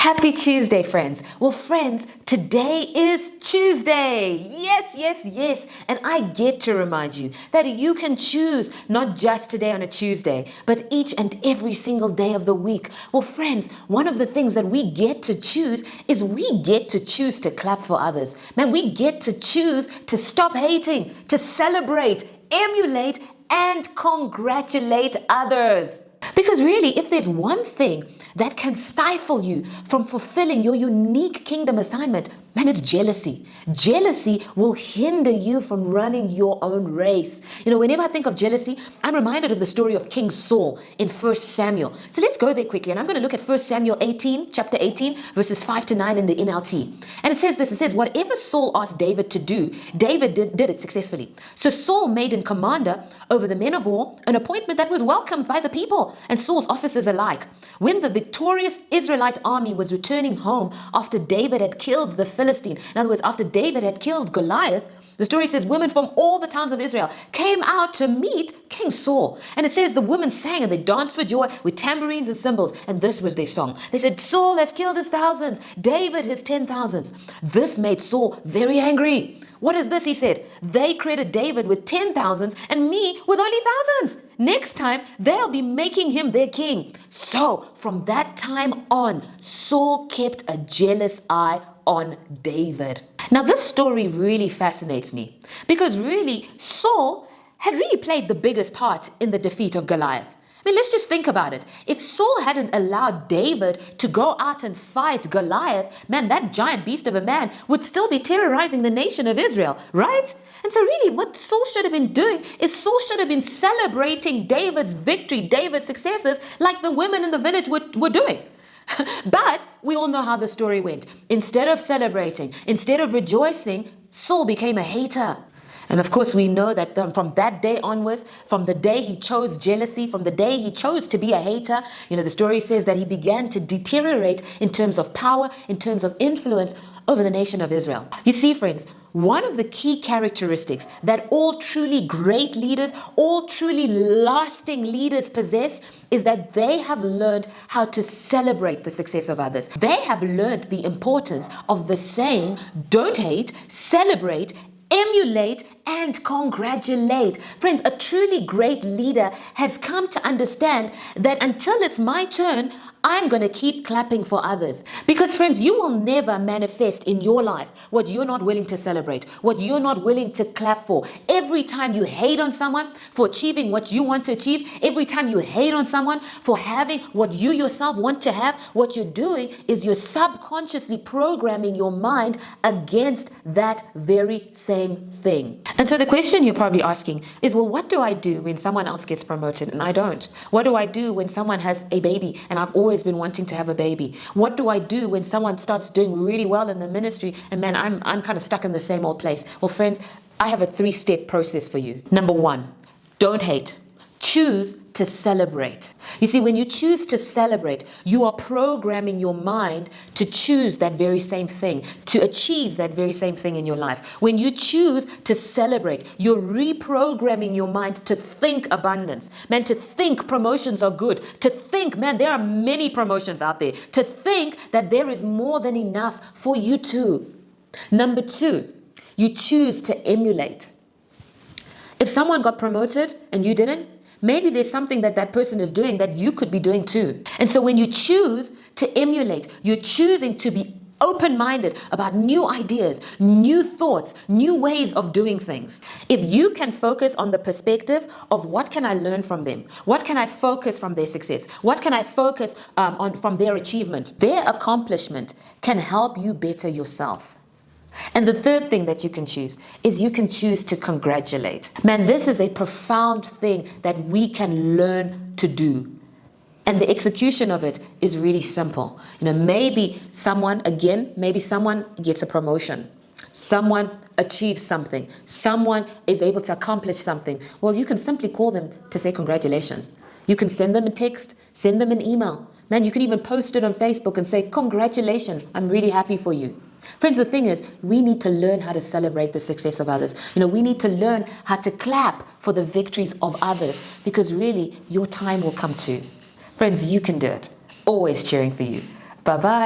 Happy Tuesday, friends. Well, friends, today is Tuesday. Yes, yes, yes. And I get to remind you that you can choose not just today on a Tuesday, but each and every single day of the week. Well, friends, one of the things that we get to choose is we get to choose to clap for others. Man, we get to choose to stop hating, to celebrate, emulate, and congratulate others. Because really, if there's one thing that can stifle you from fulfilling your unique kingdom assignment, man, it's jealousy. Jealousy will hinder you from running your own race. You know, whenever I think of jealousy, I'm reminded of the story of King Saul in 1 Samuel. So let's go there quickly. And I'm going to look at 1 Samuel 18, chapter 18, verses 5 to 9 in the NLT. And it says this, it says, whatever Saul asked David to do, David did it successfully. So Saul made him commander over the men of war, an appointment that was welcomed by the people and Saul's officers alike. When the victorious Israelite army was returning home after David had killed the Philistine, in other words, after David had killed Goliath, the story says women from all the towns of Israel came out to meet King Saul. And it says the women sang and they danced for joy with tambourines and cymbals. And this was their song. They said, Saul has killed his thousands, David his 10,000s. This made Saul very angry. What is this? He said, they credited David with 10,000s and me with only thousands. Next time, they'll be making him their king. So from that time on, Saul kept a jealous eye on David. Now, this story really fascinates me because really, Saul had really played the biggest part in the defeat of Goliath. I mean, let's just think about it. If Saul hadn't allowed David to go out and fight Goliath, man, that giant beast of a man would still be terrorizing the nation of Israel, right? And so really what Saul should have been doing is Saul should have been celebrating David's victory, David's successes, like the women in the village were doing. But we all know how the story went. Instead of celebrating, instead of rejoicing, Saul became a hater. And of course, we know that from that day onwards, from the day he chose jealousy, from the day he chose to be a hater, you know, the story says that he began to deteriorate in terms of power, in terms of influence over the nation of Israel. You see, friends, one of the key characteristics that all truly great leaders, all truly lasting leaders possess is that they have learned how to celebrate the success of others. They have learned the importance of the saying, don't hate, celebrate, emulate, and congratulate. Friends, a truly great leader has come to understand that until it's my turn, I'm going to keep clapping for others. Because friends, you will never manifest in your life what you're not willing to celebrate, what you're not willing to clap for. Every time you hate on someone for achieving what you want to achieve, every time you hate on someone for having what you yourself want to have, what you're doing is you're subconsciously programming your mind against that very same thing. And so the question you're probably asking is, well, what do I do when someone else gets promoted and I don't? What do I do when someone has a baby and I've always been wanting to have a baby? What do I do when someone starts doing really well in the ministry and man, I'm kind of stuck in the same old place? Well, friends, I have a 3-step process for you. Number 1, don't hate. Choose to celebrate. You see, when you choose to celebrate, you are programming your mind to choose that very same thing, to achieve that very same thing in your life. When you choose to celebrate, you're reprogramming your mind to think abundance, man, to think promotions are good, to think, man, there are many promotions out there, to think that there is more than enough for you too. Number 2, you choose to emulate. If someone got promoted and you didn't, maybe there's something that that person is doing that you could be doing too. And so when you choose to emulate, you're choosing to be open-minded about new ideas, new thoughts, new ways of doing things. If you can focus on the perspective of what can I learn from them? What can I focus from their success? What can I focus on from their achievement? Their accomplishment can help you better yourself. And the third thing that you can choose is you can choose to congratulate. Man, this is a profound thing that we can learn to do. And the execution of it is really simple. You know, maybe someone gets a promotion. Someone achieves something. Someone is able to accomplish something. Well, you can simply call them to say congratulations. You can send them a text, send them an email. Man, you can even post it on Facebook and say, congratulations, I'm really happy for you. Friends, the thing is, we need to learn how to celebrate the success of others. You know, we need to learn how to clap for the victories of others because really your time will come too. Friends, you can do it. Always cheering for you. Bye-bye.